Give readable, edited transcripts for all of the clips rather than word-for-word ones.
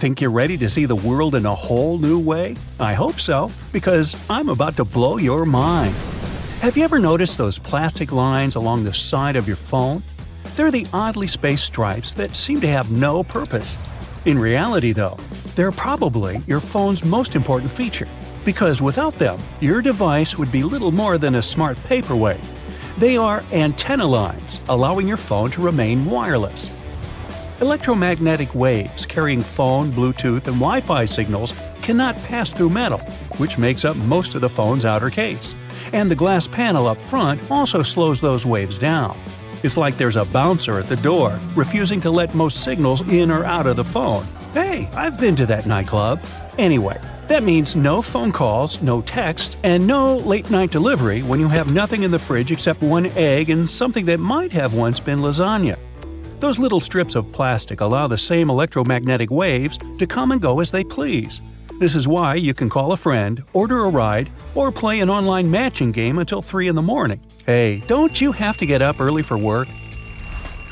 Think you're ready to see the world in a whole new way? I hope so, because I'm about to blow your mind. Have you ever noticed those plastic lines along the side of your phone? They're the oddly spaced stripes that seem to have no purpose. In reality, though, they're probably your phone's most important feature, because without them, your device would be little more than a smart paperweight. They are antenna lines, allowing your phone to remain wireless. Electromagnetic waves carrying phone, Bluetooth, and Wi-Fi signals cannot pass through metal, which makes up most of the phone's outer case. And the glass panel up front also slows those waves down. It's like there's a bouncer at the door, refusing to let most signals in or out of the phone. Hey, I've been to that nightclub. Anyway, that means no phone calls, no text, and no late-night delivery when you have nothing in the fridge except one egg and something that might have once been lasagna. Those little strips of plastic allow the same electromagnetic waves to come and go as they please. This is why you can call a friend, order a ride, or play an online matching game until 3 in the morning. Hey, don't you have to get up early for work?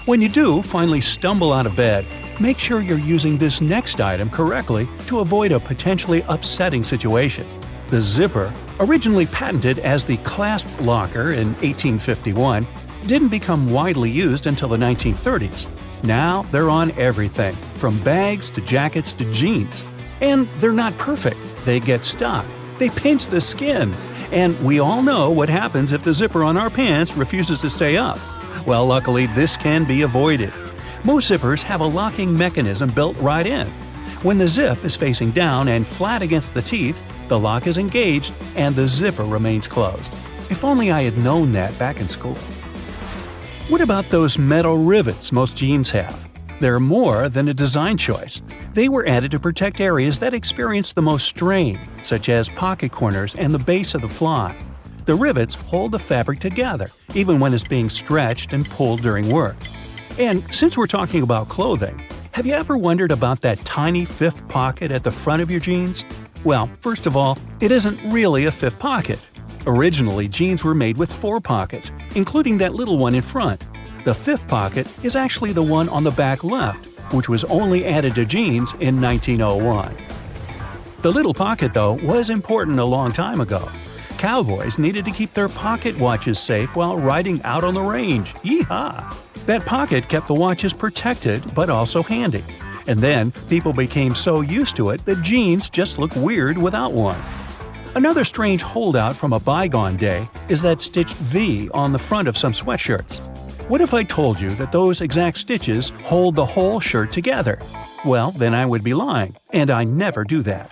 When you do finally stumble out of bed, make sure you're using this next item correctly to avoid a potentially upsetting situation. The zipper, originally patented as the clasp locker in 1851, didn't become widely used until the 1930s. Now they're on everything, from bags to jackets to jeans. And they're not perfect. They get stuck. They pinch the skin. And we all know what happens if the zipper on our pants refuses to stay up. Well, luckily, this can be avoided. Most zippers have a locking mechanism built right in. When the zip is facing down and flat against the teeth, the lock is engaged and the zipper remains closed. If only I had known that back in school. What about those metal rivets most jeans have? They're more than a design choice. They were added to protect areas that experience the most strain, such as pocket corners and the base of the fly. The rivets hold the fabric together, even when it's being stretched and pulled during work. And since we're talking about clothing, have you ever wondered about that tiny fifth pocket at the front of your jeans? Well, first of all, it isn't really a fifth pocket. Originally, jeans were made with 4 pockets, including that little one in front. The fifth pocket is actually the one on the back left, which was only added to jeans in 1901. The little pocket, though, was important a long time ago. Cowboys needed to keep their pocket watches safe while riding out on the range. Yeehaw! That pocket kept the watches protected but also handy. And then people became so used to it that jeans just look weird without one. Another strange holdout from a bygone day is that stitched V on the front of some sweatshirts. What if I told you that those exact stitches hold the whole shirt together? Well, then I would be lying, and I never do that.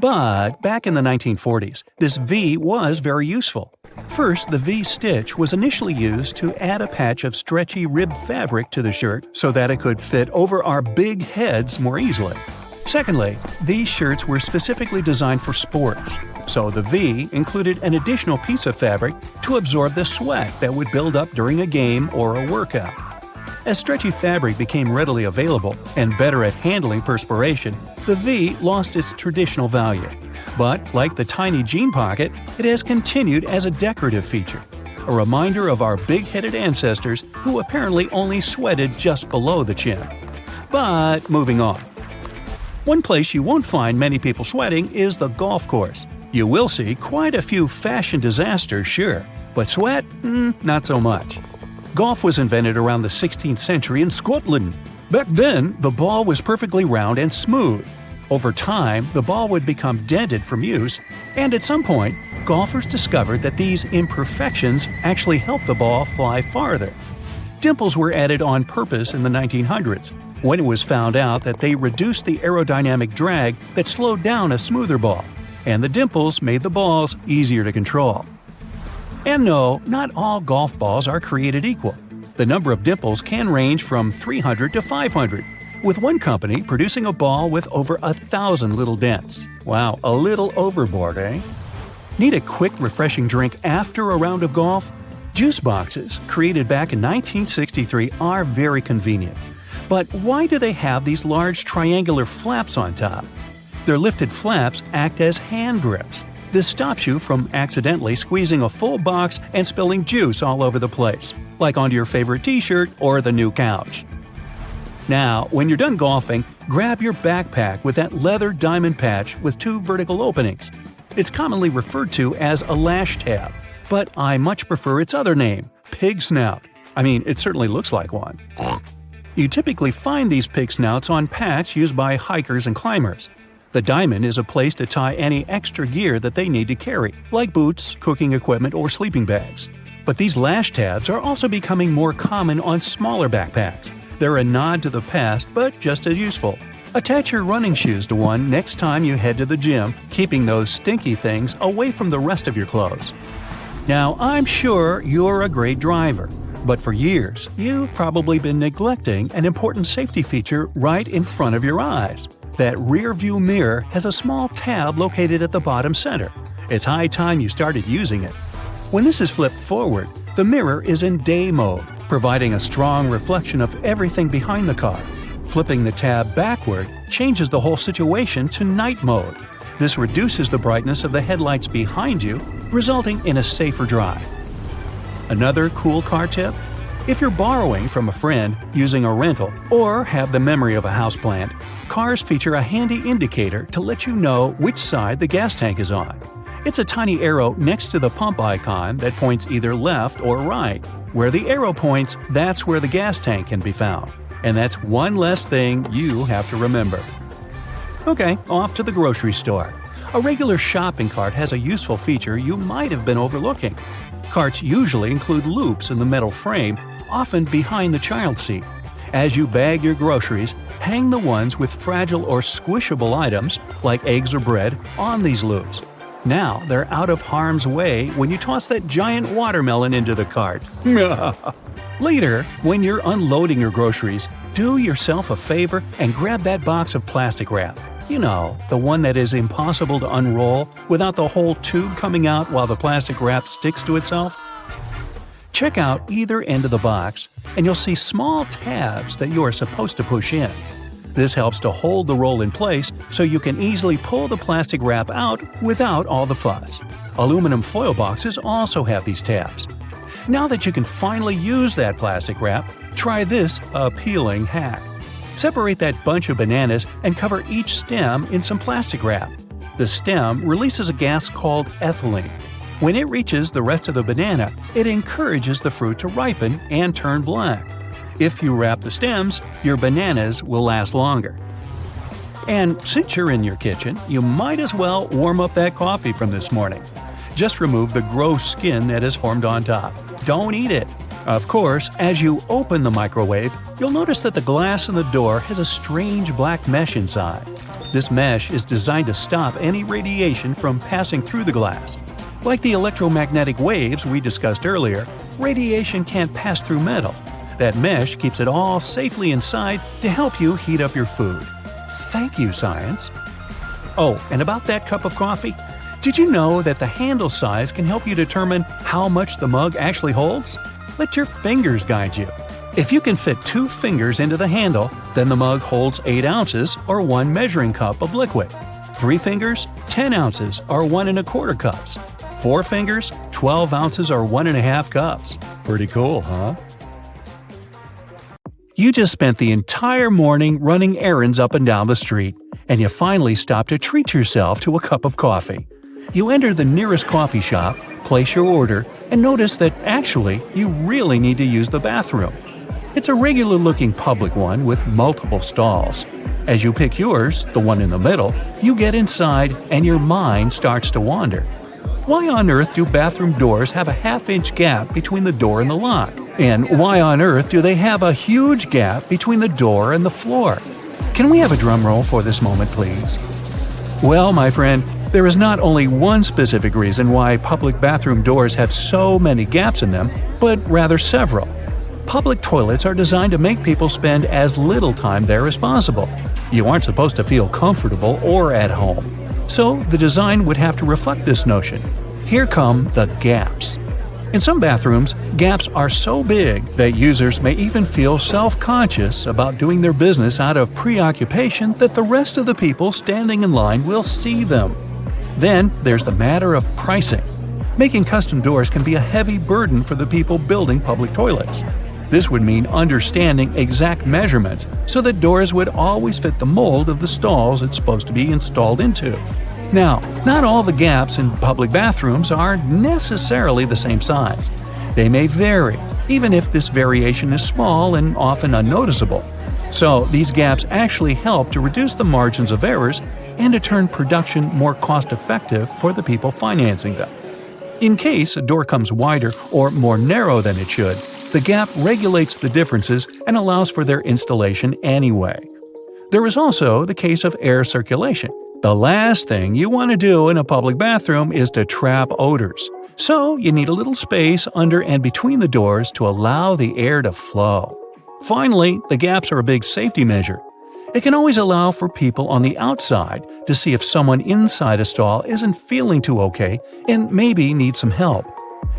But back in the 1940s, this V was very useful. First, the V stitch was initially used to add a patch of stretchy rib fabric to the shirt so that it could fit over our big heads more easily. Secondly, these shirts were specifically designed for sports, so the V included an additional piece of fabric to absorb the sweat that would build up during a game or a workout. As stretchy fabric became readily available and better at handling perspiration, the V lost its traditional value. But, like the tiny jean pocket, it has continued as a decorative feature, a reminder of our big-headed ancestors who apparently only sweated just below the chin. But moving on. One place you won't find many people sweating is the golf course. You will see quite a few fashion disasters, sure, but sweat? Not so much. Golf was invented around the 16th century in Scotland. Back then, the ball was perfectly round and smooth. Over time, the ball would become dented from use, and at some point, golfers discovered that these imperfections actually helped the ball fly farther. Dimples were added on purpose in the 1900s, when it was found out that they reduced the aerodynamic drag that slowed down a smoother ball, and the dimples made the balls easier to control. And no, not all golf balls are created equal. The number of dimples can range from 300 to 500, with one company producing a ball with over 1,000 little dents. Wow, a little overboard, eh? Need a quick, refreshing drink after a round of golf? Juice boxes, created back in 1963, are very convenient. But why do they have these large triangular flaps on top? Their lifted flaps act as hand grips. This stops you from accidentally squeezing a full box and spilling juice all over the place, like onto your favorite t-shirt or the new couch. Now, when you're done golfing, grab your backpack with that leather diamond patch with 2 vertical openings. It's commonly referred to as a lash tab, but I much prefer its other name, pig snout. I mean, it certainly looks like one. You typically find these pig snouts on packs used by hikers and climbers. The diamond is a place to tie any extra gear that they need to carry, like boots, cooking equipment, or sleeping bags. But these lash tabs are also becoming more common on smaller backpacks. They're a nod to the past, but just as useful. Attach your running shoes to one next time you head to the gym, keeping those stinky things away from the rest of your clothes. Now, I'm sure you're a great driver, but for years, you've probably been neglecting an important safety feature right in front of your eyes. That rear-view mirror has a small tab located at the bottom center. It's high time you started using it. When this is flipped forward, the mirror is in day mode, providing a strong reflection of everything behind the car. Flipping the tab backward changes the whole situation to night mode. This reduces the brightness of the headlights behind you, resulting in a safer drive. Another cool car tip? If you're borrowing from a friend, using a rental, or have the memory of a houseplant, cars feature a handy indicator to let you know which side the gas tank is on. It's a tiny arrow next to the pump icon that points either left or right. Where the arrow points, that's where the gas tank can be found. And that's one less thing you have to remember. Okay, off to the grocery store. A regular shopping cart has a useful feature you might have been overlooking. Carts usually include loops in the metal frame, often behind the child seat. As you bag your groceries, hang the ones with fragile or squishable items, like eggs or bread, on these loops. Now they're out of harm's way when you toss that giant watermelon into the cart. Later, when you're unloading your groceries, do yourself a favor and grab that box of plastic wrap. You know, the one that is impossible to unroll without the whole tube coming out while the plastic wrap sticks to itself. Check out either end of the box, and you'll see small tabs that you are supposed to push in. This helps to hold the roll in place so you can easily pull the plastic wrap out without all the fuss. Aluminum foil boxes also have these tabs. Now that you can finally use that plastic wrap, try this appealing hack. Separate that bunch of bananas and cover each stem in some plastic wrap. The stem releases a gas called ethylene. When it reaches the rest of the banana, it encourages the fruit to ripen and turn black. If you wrap the stems, your bananas will last longer. And since you're in your kitchen, you might as well warm up that coffee from this morning. Just remove the gross skin that has formed on top. Don't eat it. Of course, as you open the microwave, you'll notice that the glass in the door has a strange black mesh inside. This mesh is designed to stop any radiation from passing through the glass. Like the electromagnetic waves we discussed earlier, radiation can't pass through metal. That mesh keeps it all safely inside to help you heat up your food. Thank you, science. Oh, and about that cup of coffee, did you know that the handle size can help you determine how much the mug actually holds? Let your fingers guide you. If you can fit 2 fingers into the handle, then the mug holds 8 ounces or 1 measuring cup of liquid. 3 fingers, 10 ounces or 1 1/4 cups. 4 fingers, 12 ounces or 1 1/2 cups. Pretty cool, huh? You just spent the entire morning running errands up and down the street, and you finally stop to treat yourself to a cup of coffee. You enter the nearest coffee shop, place your order, and notice that actually you really need to use the bathroom. It's a regular-looking public one with multiple stalls. As you pick yours, the one in the middle, you get inside and your mind starts to wander. Why on earth do bathroom doors have a half-inch gap between the door and the lock? And why on earth do they have a huge gap between the door and the floor? Can we have a drum roll for this moment, please? Well, my friend, there is not only one specific reason why public bathroom doors have so many gaps in them, but rather several. Public toilets are designed to make people spend as little time there as possible. You aren't supposed to feel comfortable or at home. So the design would have to reflect this notion. Here come the gaps. In some bathrooms, gaps are so big that users may even feel self-conscious about doing their business out of preoccupation that the rest of the people standing in line will see them. Then there's the matter of pricing. Making custom doors can be a heavy burden for the people building public toilets. This would mean understanding exact measurements so that doors would always fit the mold of the stalls it's supposed to be installed into. Now, not all the gaps in public bathrooms are necessarily the same size. They may vary, even if this variation is small and often unnoticeable. So, these gaps actually help to reduce the margins of errors and to turn production more cost-effective for the people financing them. In case a door comes wider or more narrow than it should, the gap regulates the differences and allows for their installation anyway. There is also the case of air circulation. The last thing you want to do in a public bathroom is to trap odors. So you need a little space under and between the doors to allow the air to flow. Finally, the gaps are a big safety measure. It can always allow for people on the outside to see if someone inside a stall isn't feeling too okay and maybe needs some help.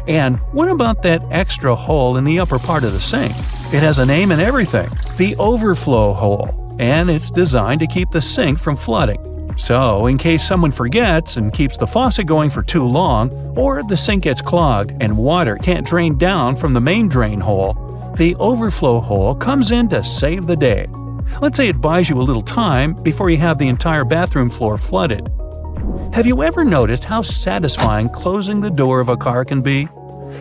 And what about that extra hole in the upper part of the sink? It has a name and everything, the overflow hole, and it's designed to keep the sink from flooding. So, in case someone forgets and keeps the faucet going for too long, or the sink gets clogged and water can't drain down from the main drain hole, the overflow hole comes in to save the day. Let's say it buys you a little time before you have the entire bathroom floor flooded. Have you ever noticed how satisfying closing the door of a car can be?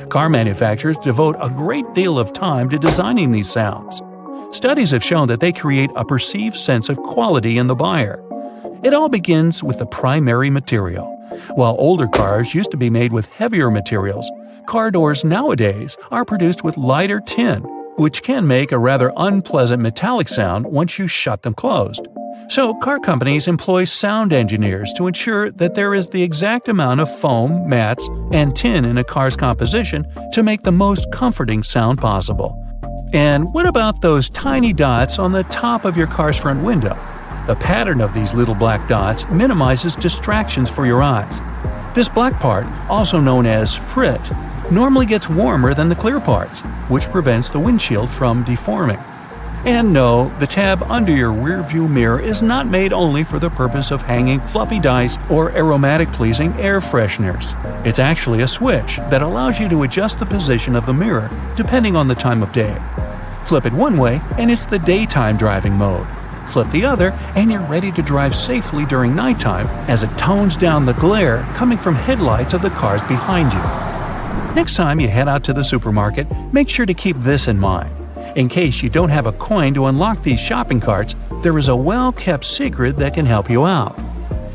Car manufacturers devote a great deal of time to designing these sounds. Studies have shown that they create a perceived sense of quality in the buyer. It all begins with the primary material. While older cars used to be made with heavier materials, car doors nowadays are produced with lighter tin, which can make a rather unpleasant metallic sound once you shut them closed. So car companies employ sound engineers to ensure that there is the exact amount of foam, mats, and tin in a car's composition to make the most comforting sound possible. And what about those tiny dots on the top of your car's front window? The pattern of these little black dots minimizes distractions for your eyes. This black part, also known as frit, normally gets warmer than the clear parts, which prevents the windshield from deforming. And no, the tab under your rearview mirror is not made only for the purpose of hanging fluffy dice or aromatic-pleasing air fresheners. It's actually a switch that allows you to adjust the position of the mirror depending on the time of day. Flip it one way and it's the daytime driving mode. Flip the other and you're ready to drive safely during nighttime as it tones down the glare coming from headlights of the cars behind you. Next time you head out to the supermarket, make sure to keep this in mind. In case you don't have a coin to unlock these shopping carts, there is a well-kept secret that can help you out.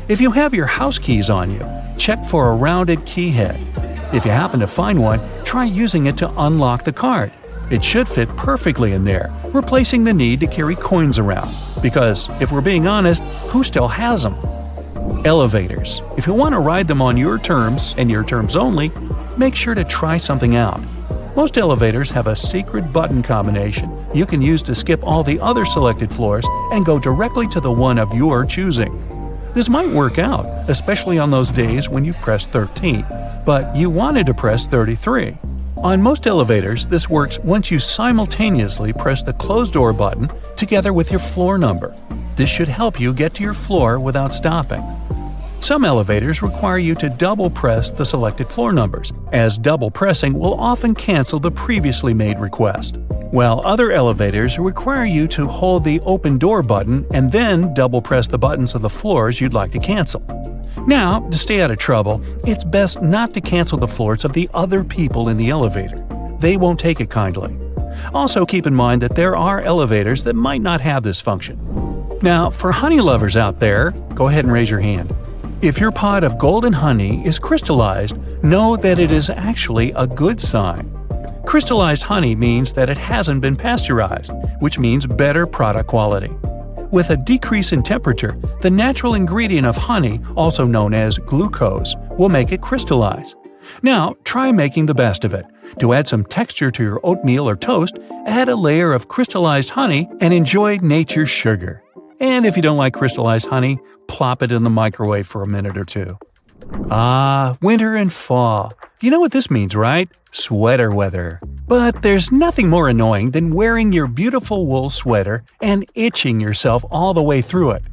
If you have your house keys on you, check for a rounded key head. If you happen to find one, try using it to unlock the cart. It should fit perfectly in there, replacing the need to carry coins around. Because, if we're being honest, who still has them? Elevators. If you want to ride them on your terms, and your terms only, make sure to try something out. Most elevators have a secret button combination you can use to skip all the other selected floors and go directly to the one of your choosing. This might work out, especially on those days when you've pressed 13, but you wanted to press 33. On most elevators, this works once you simultaneously press the close door button together with your floor number. This should help you get to your floor without stopping. Some elevators require you to double press the selected floor numbers, as double pressing will often cancel the previously made request. While other elevators require you to hold the open door button and then double press the buttons of the floors you'd like to cancel. Now, to stay out of trouble, it's best not to cancel the floors of the other people in the elevator. They won't take it kindly. Also keep in mind that there are elevators that might not have this function. Now, for honey lovers out there, go ahead and raise your hand. If your pot of golden honey is crystallized, know that it is actually a good sign. Crystallized honey means that it hasn't been pasteurized, which means better product quality. With a decrease in temperature, the natural ingredient of honey, also known as glucose, will make it crystallize. Now, try making the best of it. To add some texture to your oatmeal or toast, add a layer of crystallized honey and enjoy nature's sugar. And if you don't like crystallized honey, plop it in the microwave for a minute or two. Ah, winter and fall. You know what this means, right? Sweater weather. But there's nothing more annoying than wearing your beautiful wool sweater and itching yourself all the way through it.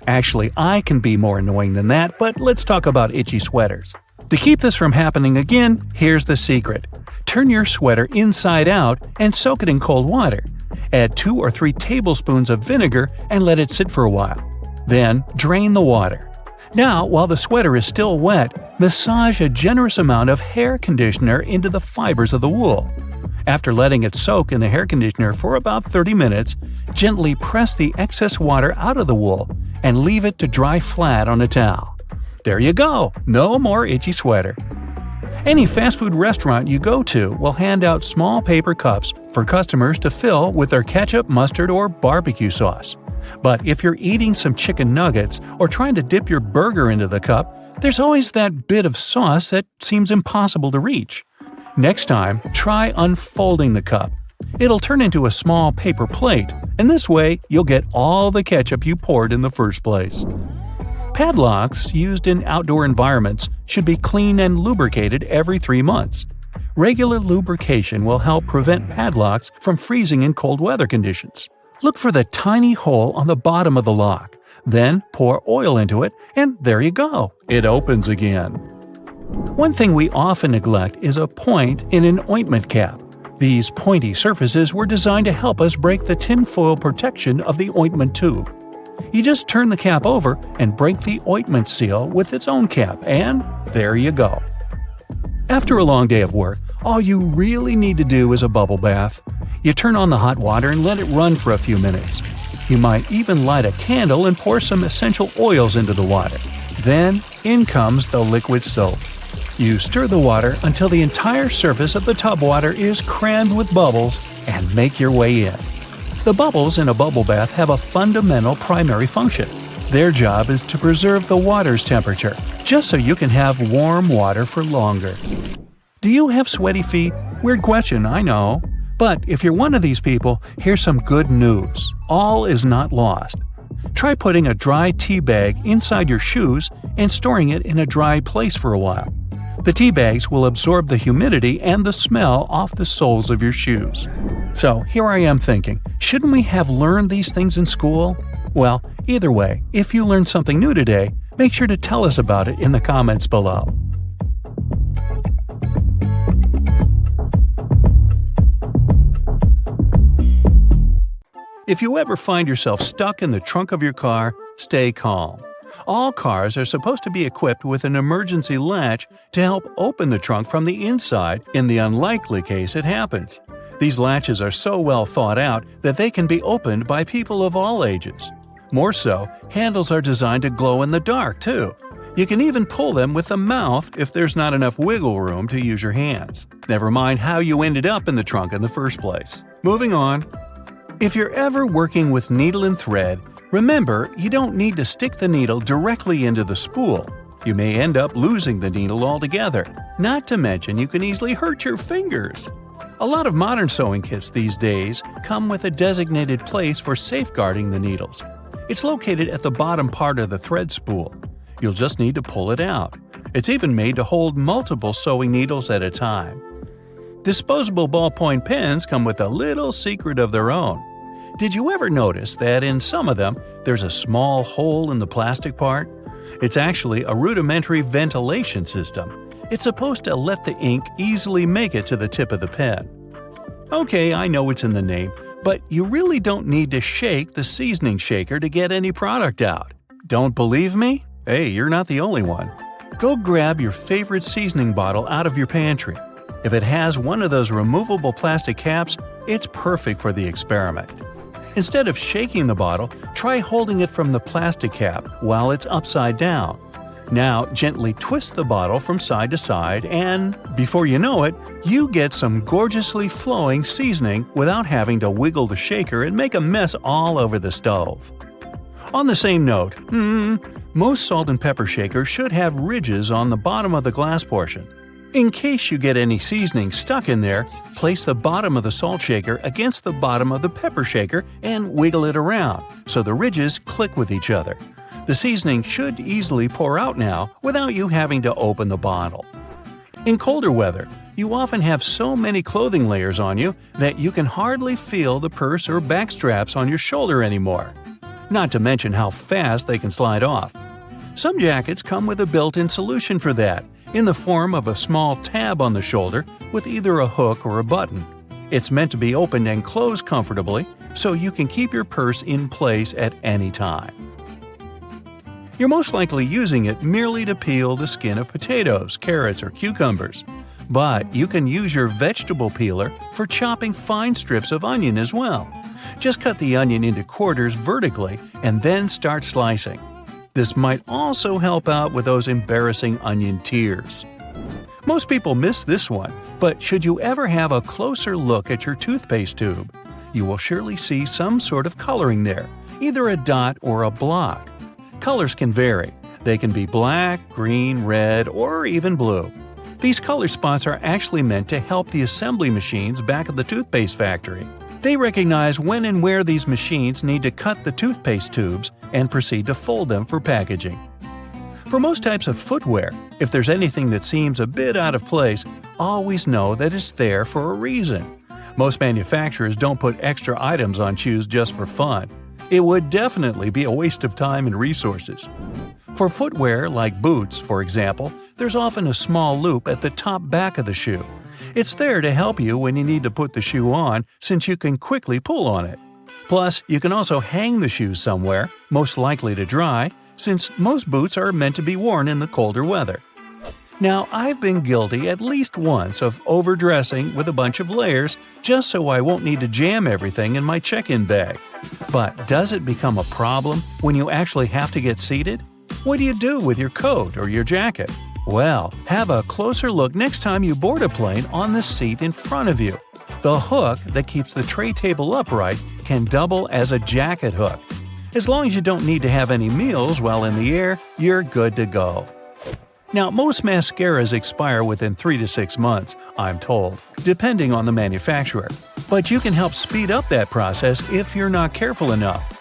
Actually, I can be more annoying than that, but let's talk about itchy sweaters. To keep this from happening again, here's the secret. Turn your sweater inside out and soak it in cold water. Add 2 or 3 tablespoons of vinegar and let it sit for a while. Then, drain the water. Now, while the sweater is still wet, massage a generous amount of hair conditioner into the fibers of the wool. After letting it soak in the hair conditioner for about 30 minutes, gently press the excess water out of the wool and leave it to dry flat on a towel. There you go! No more itchy sweater. Any fast food restaurant you go to will hand out small paper cups for customers to fill with their ketchup, mustard, or barbecue sauce. But if you're eating some chicken nuggets or trying to dip your burger into the cup, there's always that bit of sauce that seems impossible to reach. Next time, try unfolding the cup. It'll turn into a small paper plate, and this way you'll get all the ketchup you poured in the first place. Padlocks used in outdoor environments should be cleaned and lubricated every 3 months. Regular lubrication will help prevent padlocks from freezing in cold weather conditions. Look for the tiny hole on the bottom of the lock. Then pour oil into it, and there you go. It opens again. One thing we often neglect is a point in an ointment cap. These pointy surfaces were designed to help us break the tinfoil protection of the ointment tube. You just turn the cap over and break the ointment seal with its own cap, and there you go. After a long day of work, all you really need to do is a bubble bath. You turn on the hot water and let it run for a few minutes. You might even light a candle and pour some essential oils into the water. Then, in comes the liquid soap. You stir the water until the entire surface of the tub water is crammed with bubbles and make your way in. The bubbles in a bubble bath have a fundamental primary function. Their job is to preserve the water's temperature, just so you can have warm water for longer. Do you have sweaty feet? Weird question, I know. But if you're one of these people, here's some good news. All is not lost. Try putting a dry tea bag inside your shoes and storing it in a dry place for a while. The tea bags will absorb the humidity and the smell off the soles of your shoes. So here I am thinking, shouldn't we have learned these things in school? Well, either way, if you learned something new today, make sure to tell us about it in the comments below. If you ever find yourself stuck in the trunk of your car, stay calm. All cars are supposed to be equipped with an emergency latch to help open the trunk from the inside in the unlikely case it happens. These latches are so well thought out that they can be opened by people of all ages. More so, handles are designed to glow in the dark, too. You can even pull them with the mouth if there's not enough wiggle room to use your hands. Never mind how you ended up in the trunk in the first place. Moving on. If you're ever working with needle and thread, remember you don't need to stick the needle directly into the spool. You may end up losing the needle altogether. Not to mention you can easily hurt your fingers. A lot of modern sewing kits these days come with a designated place for safeguarding the needles. It's located at the bottom part of the thread spool. You'll just need to pull it out. It's even made to hold multiple sewing needles at a time. Disposable ballpoint pens come with a little secret of their own. Did you ever notice that in some of them there's a small hole in the plastic part? It's actually a rudimentary ventilation system. It's supposed to let the ink easily make it to the tip of the pen. Okay, I know it's in the name, but you really don't need to shake the seasoning shaker to get any product out. Don't believe me? Hey, you're not the only one. Go grab your favorite seasoning bottle out of your pantry. If it has one of those removable plastic caps, it's perfect for the experiment. Instead of shaking the bottle, try holding it from the plastic cap while it's upside down. Now gently twist the bottle from side to side and, before you know it, you get some gorgeously flowing seasoning without having to wiggle the shaker and make a mess all over the stove. On the same note, most salt and pepper shakers should have ridges on the bottom of the glass portion. In case you get any seasoning stuck in there, place the bottom of the salt shaker against the bottom of the pepper shaker and wiggle it around so the ridges click with each other. The seasoning should easily pour out now without you having to open the bottle. In colder weather, you often have so many clothing layers on you that you can hardly feel the purse or back straps on your shoulder anymore. Not to mention how fast they can slide off. Some jackets come with a built-in solution for that, in the form of a small tab on the shoulder with either a hook or a button. It's meant to be opened and closed comfortably, so you can keep your purse in place at any time. You're most likely using it merely to peel the skin of potatoes, carrots, or cucumbers. But you can use your vegetable peeler for chopping fine strips of onion as well. Just cut the onion into quarters vertically and then start slicing. This might also help out with those embarrassing onion tears. Most people miss this one, but should you ever have a closer look at your toothpaste tube, you will surely see some sort of coloring there, either a dot or a block. Colors can vary. They can be black, green, red, or even blue. These color spots are actually meant to help the assembly machines back at the toothpaste factory. They recognize when and where these machines need to cut the toothpaste tubes and proceed to fold them for packaging. For most types of footwear, if there's anything that seems a bit out of place, always know that it's there for a reason. Most manufacturers don't put extra items on shoes just for fun. It would definitely be a waste of time and resources. For footwear like boots, for example, there's often a small loop at the top back of the shoe. It's there to help you when you need to put the shoe on, since you can quickly pull on it. Plus, you can also hang the shoes somewhere, most likely to dry, since most boots are meant to be worn in the colder weather. Now, I've been guilty at least once of overdressing with a bunch of layers just so I won't need to jam everything in my check-in bag. But does it become a problem when you actually have to get seated? What do you do with your coat or your jacket? Well, have a closer look next time you board a plane on the seat in front of you. The hook that keeps the tray table upright can double as a jacket hook. As long as you don't need to have any meals while in the air, you're good to go. Now, most mascaras expire within 3 to 6 months, I'm told, depending on the manufacturer. But you can help speed up that process if you're not careful enough.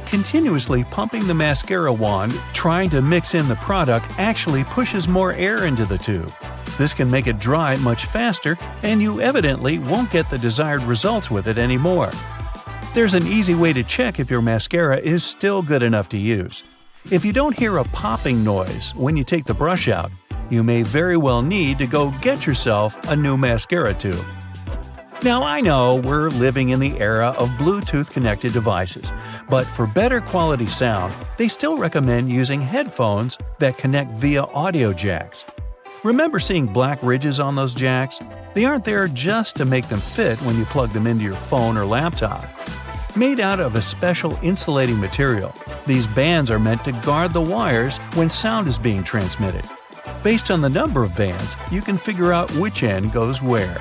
Continuously pumping the mascara wand, trying to mix in the product actually pushes more air into the tube. This can make it dry much faster, and you evidently won't get the desired results with it anymore. There's an easy way to check if your mascara is still good enough to use. If you don't hear a popping noise when you take the brush out, you may very well need to go get yourself a new mascara tube. Now, I know we're living in the era of Bluetooth-connected devices, but for better quality sound, they still recommend using headphones that connect via audio jacks. Remember seeing black ridges on those jacks? They aren't there just to make them fit when you plug them into your phone or laptop. Made out of a special insulating material, these bands are meant to guard the wires when sound is being transmitted. Based on the number of bands, you can figure out which end goes where.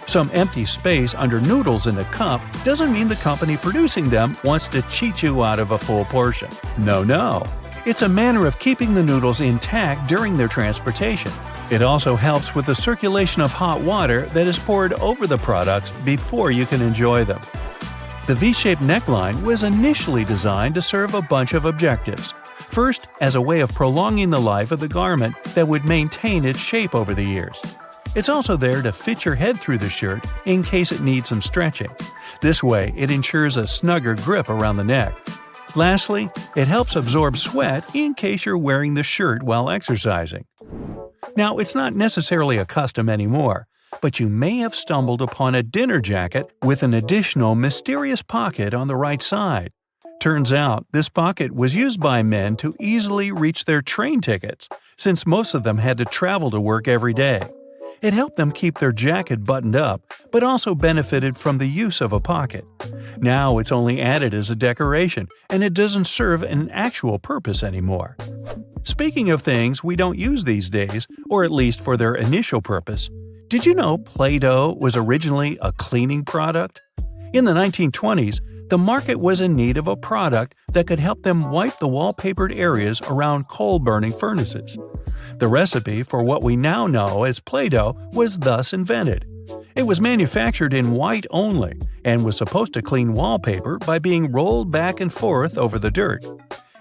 Some empty space under noodles in a cup doesn't mean the company producing them wants to cheat you out of a full portion. No. It's a manner of keeping the noodles intact during their transportation. It also helps with the circulation of hot water that is poured over the products before you can enjoy them. The V-shaped neckline was initially designed to serve a bunch of objectives. First, as a way of prolonging the life of the garment that would maintain its shape over the years. It's also there to fit your head through the shirt in case it needs some stretching. This way, it ensures a snugger grip around the neck. Lastly, it helps absorb sweat in case you're wearing the shirt while exercising. Now, it's not necessarily a custom anymore, but you may have stumbled upon a dinner jacket with an additional mysterious pocket on the right side. Turns out, this pocket was used by men to easily reach their train tickets, since most of them had to travel to work every day. It helped them keep their jacket buttoned up, but also benefited from the use of a pocket. Now it's only added as a decoration, and it doesn't serve an actual purpose anymore. Speaking of things we don't use these days, or at least for their initial purpose, did you know Play-Doh was originally a cleaning product? In the 1920s, the market was in need of a product that could help them wipe the wallpapered areas around coal-burning furnaces. The recipe for what we now know as Play-Doh was thus invented. It was manufactured in white only, and was supposed to clean wallpaper by being rolled back and forth over the dirt.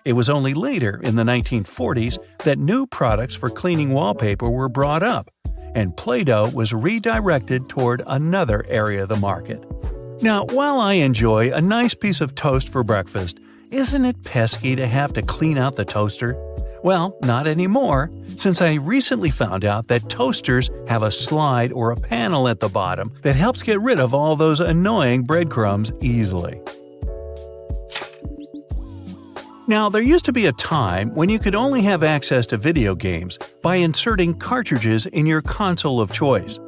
It was only later, in the 1940s, that new products for cleaning wallpaper were brought up, and Play-Doh was redirected toward another area of the market. Now, while I enjoy a nice piece of toast for breakfast, isn't it pesky to have to clean out the toaster? Well, not anymore. since I recently found out that toasters have a slide or a panel at the bottom that helps get rid of all those annoying breadcrumbs easily. Now, there used to be a time when you could only have access to video games by inserting cartridges in your console of choice.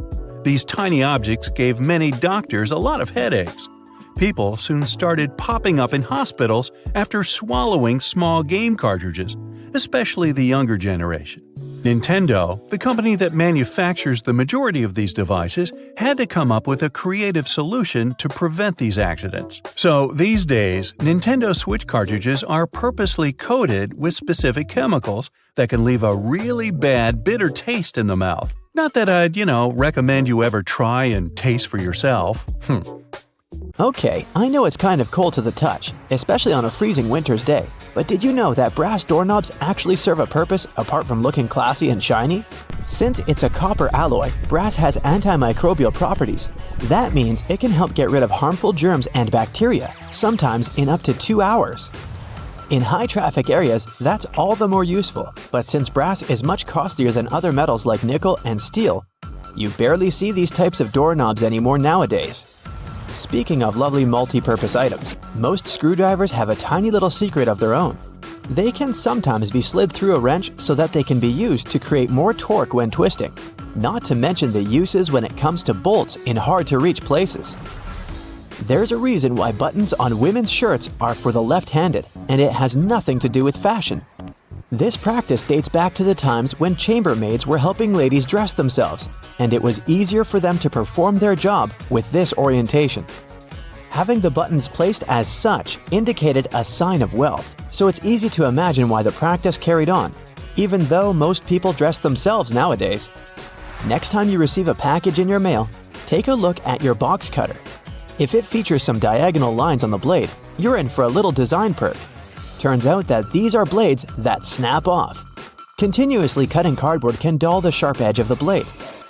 These tiny objects gave many doctors a lot of headaches. People soon started popping up in hospitals after swallowing small game cartridges, especially the younger generation. Nintendo, the company that manufactures the majority of these devices, had to come up with a creative solution to prevent these accidents. So these days, Nintendo Switch cartridges are purposely coated with specific chemicals that can leave a really bad, bitter taste in the mouth. Not that I'd, recommend you ever try and taste for yourself. Okay, I know it's kind of cold to the touch, especially on a freezing winter's day, but did you know that brass doorknobs actually serve a purpose apart from looking classy and shiny? Since it's a copper alloy, brass has antimicrobial properties. That means it can help get rid of harmful germs and bacteria, sometimes in up to 2 hours. In high-traffic areas, that's all the more useful, but since brass is much costlier than other metals like nickel and steel, you barely see these types of doorknobs anymore nowadays. Speaking of lovely multi-purpose items, most screwdrivers have a tiny little secret of their own. They can sometimes be slid through a wrench so that they can be used to create more torque when twisting, not to mention the uses when it comes to bolts in hard-to-reach places. There's a reason why buttons on women's shirts are for the left-handed, and it has nothing to do with fashion. This practice dates back to the times when chambermaids were helping ladies dress themselves, and it was easier for them to perform their job with this orientation. Having the buttons placed as such indicated a sign of wealth, so it's easy to imagine why the practice carried on, even though most people dress themselves nowadays. Next time you receive a package in your mail, take a look at your box cutter. If it features some diagonal lines on the blade, you're in for a little design perk. Turns out that these are blades that snap off. Continuously cutting cardboard can dull the sharp edge of the blade.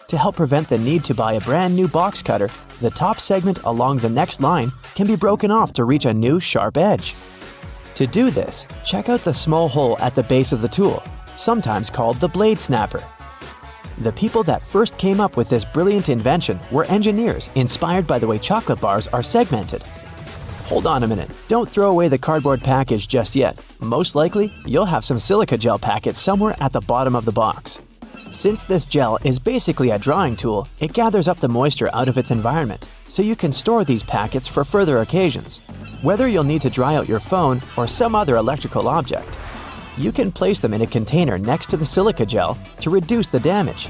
To help prevent the need to buy a brand new box cutter, the top segment along the next line can be broken off to reach a new sharp edge. To do this, check out the small hole at the base of the tool, sometimes called the blade snapper. The people that first came up with this brilliant invention were engineers inspired by the way chocolate bars are segmented. Hold on a minute, don't throw away the cardboard package just yet. Most likely, you'll have some silica gel packets somewhere at the bottom of the box. Since this gel is basically a drying tool, it gathers up the moisture out of its environment, so you can store these packets for further occasions. Whether you'll need to dry out your phone or some other electrical object, you can place them in a container next to the silica gel to reduce the damage.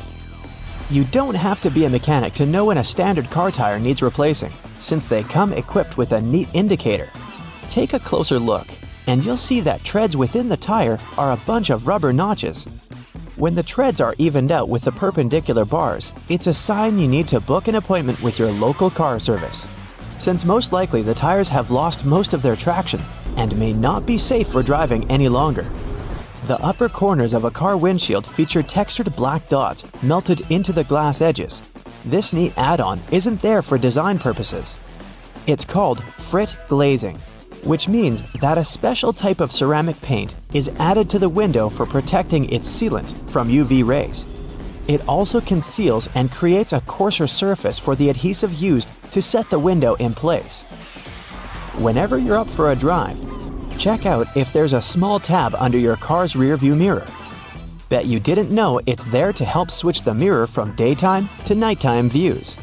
You don't have to be a mechanic to know when a standard car tire needs replacing, since they come equipped with a neat indicator. Take a closer look, and you'll see that treads within the tire are a bunch of rubber notches. When the treads are evened out with the perpendicular bars, it's a sign you need to book an appointment with your local car service, since most likely the tires have lost most of their traction and may not be safe for driving any longer. The upper corners of a car windshield feature textured black dots melted into the glass edges. This neat add-on isn't there for design purposes. It's called frit glazing, which means that a special type of ceramic paint is added to the window for protecting its sealant from UV rays. It also conceals and creates a coarser surface for the adhesive used to set the window in place. Whenever you're up for a drive, check out if there's a small tab under your car's rearview mirror. Bet you didn't know it's there to help switch the mirror from daytime to nighttime views.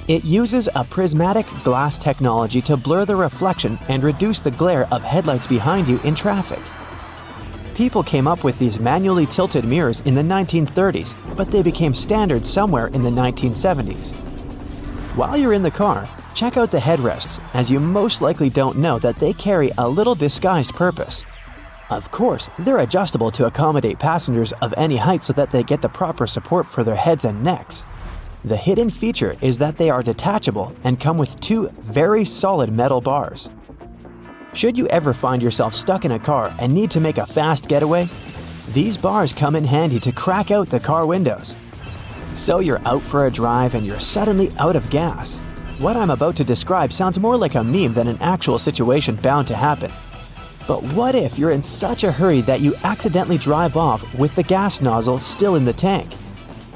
It uses a prismatic glass technology to blur the reflection and reduce the glare of headlights behind you in traffic. People came up with these manually tilted mirrors in the 1930s, but they became standard somewhere in the 1970s. While you're in the car, check out the headrests, as you most likely don't know that they carry a little disguised purpose. Of course, they're adjustable to accommodate passengers of any height so that they get the proper support for their heads and necks. The hidden feature is that they are detachable and come with two very solid metal bars. Should you ever find yourself stuck in a car and need to make a fast getaway, these bars come in handy to crack out the car windows. So you're out for a drive and you're suddenly out of gas. What I'm about to describe sounds more like a meme than an actual situation bound to happen. But what if you're in such a hurry that you accidentally drive off with the gas nozzle still in the tank?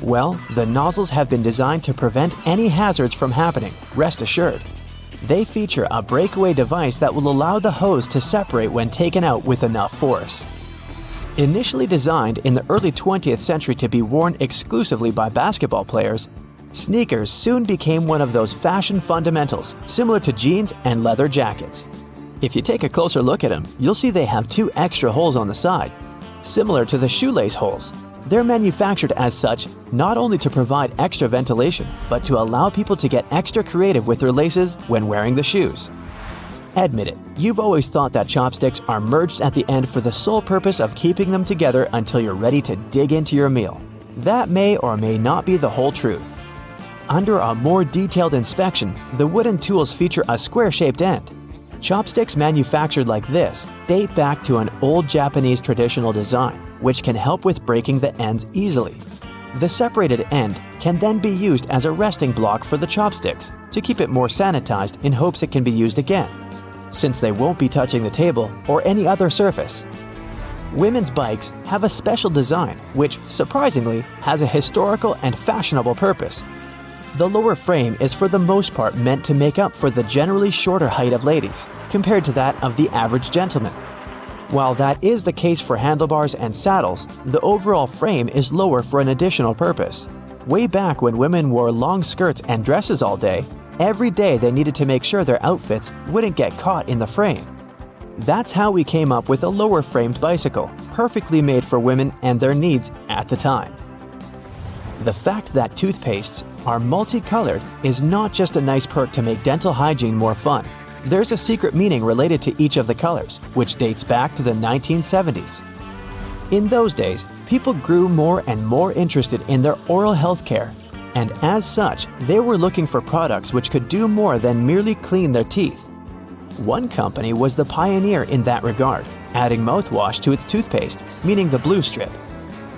Well, the nozzles have been designed to prevent any hazards from happening, rest assured. They feature a breakaway device that will allow the hose to separate when taken out with enough force. Initially designed in the early 20th century to be worn exclusively by basketball players, sneakers soon became one of those fashion fundamentals similar to jeans and leather jackets. If you take a closer look at them, you'll see they have 2 extra holes on the side, similar to the shoelace holes. They're manufactured as such not only to provide extra ventilation, but to allow people to get extra creative with their laces when wearing the shoes. Admit it, you've always thought that chopsticks are merged at the end for the sole purpose of keeping them together until you're ready to dig into your meal. That may or may not be the whole truth. Under a more detailed inspection, the wooden tools feature a square-shaped end. Chopsticks manufactured like this date back to an old Japanese traditional design, which can help with breaking the ends easily. The separated end can then be used as a resting block for the chopsticks to keep it more sanitized in hopes it can be used again, since they won't be touching the table or any other surface. Women's bikes have a special design which, surprisingly, has a historical and fashionable purpose. The lower frame is for the most part meant to make up for the generally shorter height of ladies, compared to that of the average gentleman. While that is the case for handlebars and saddles, the overall frame is lower for an additional purpose. Way back when women wore long skirts and dresses all day, every day they needed to make sure their outfits wouldn't get caught in the frame. That's how we came up with a lower-framed bicycle, perfectly made for women and their needs at the time. The fact that toothpastes are multicolored is not just a nice perk to make dental hygiene more fun. There's a secret meaning related to each of the colors, which dates back to the 1970s. In those days, people grew more and more interested in their oral health care, and as such, they were looking for products which could do more than merely clean their teeth. One company was the pioneer in that regard, adding mouthwash to its toothpaste, meaning the blue strip.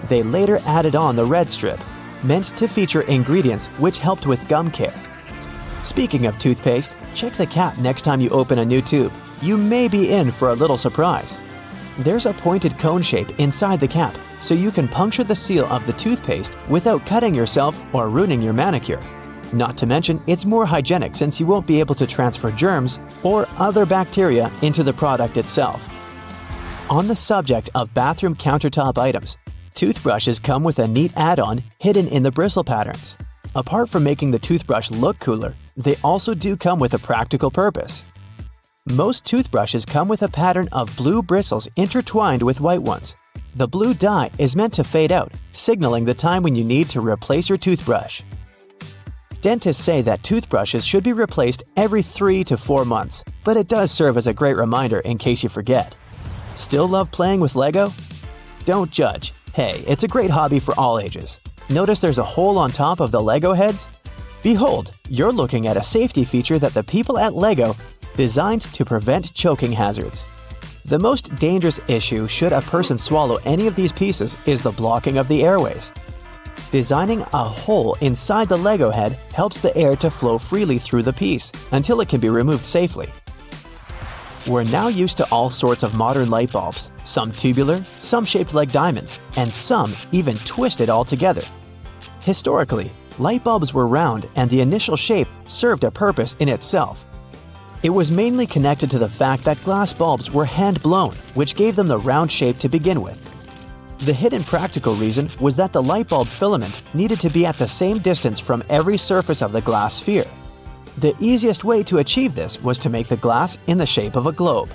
They later added on the red strip, meant to feature ingredients which helped with gum care. Speaking of toothpaste, check the cap next time you open a new tube. You may be in for a little surprise. There's a pointed cone shape inside the cap, so you can puncture the seal of the toothpaste without cutting yourself or ruining your manicure. Not to mention, it's more hygienic since you won't be able to transfer germs or other bacteria into the product itself. On the subject of bathroom countertop items, toothbrushes come with a neat add-on hidden in the bristle patterns. Apart from making the toothbrush look cooler, they also do come with a practical purpose. Most toothbrushes come with a pattern of blue bristles intertwined with white ones. The blue dye is meant to fade out, signaling the time when you need to replace your toothbrush. Dentists say that toothbrushes should be replaced every 3 to 4 months, but it does serve as a great reminder in case you forget. Still love playing with Lego? Don't judge. Hey, it's a great hobby for all ages. Notice there's a hole on top of the Lego heads? Behold, you're looking at a safety feature that the people at Lego designed to prevent choking hazards. The most dangerous issue should a person swallow any of these pieces is the blocking of the airways. Designing a hole inside the Lego head helps the air to flow freely through the piece until it can be removed safely. We're now used to all sorts of modern light bulbs, some tubular, some shaped like diamonds, and some even twisted altogether. Historically, light bulbs were round and the initial shape served a purpose in itself. It was mainly connected to the fact that glass bulbs were hand-blown, which gave them the round shape to begin with. The hidden practical reason was that the light bulb filament needed to be at the same distance from every surface of the glass sphere. The easiest way to achieve this was to make the glass in the shape of a globe.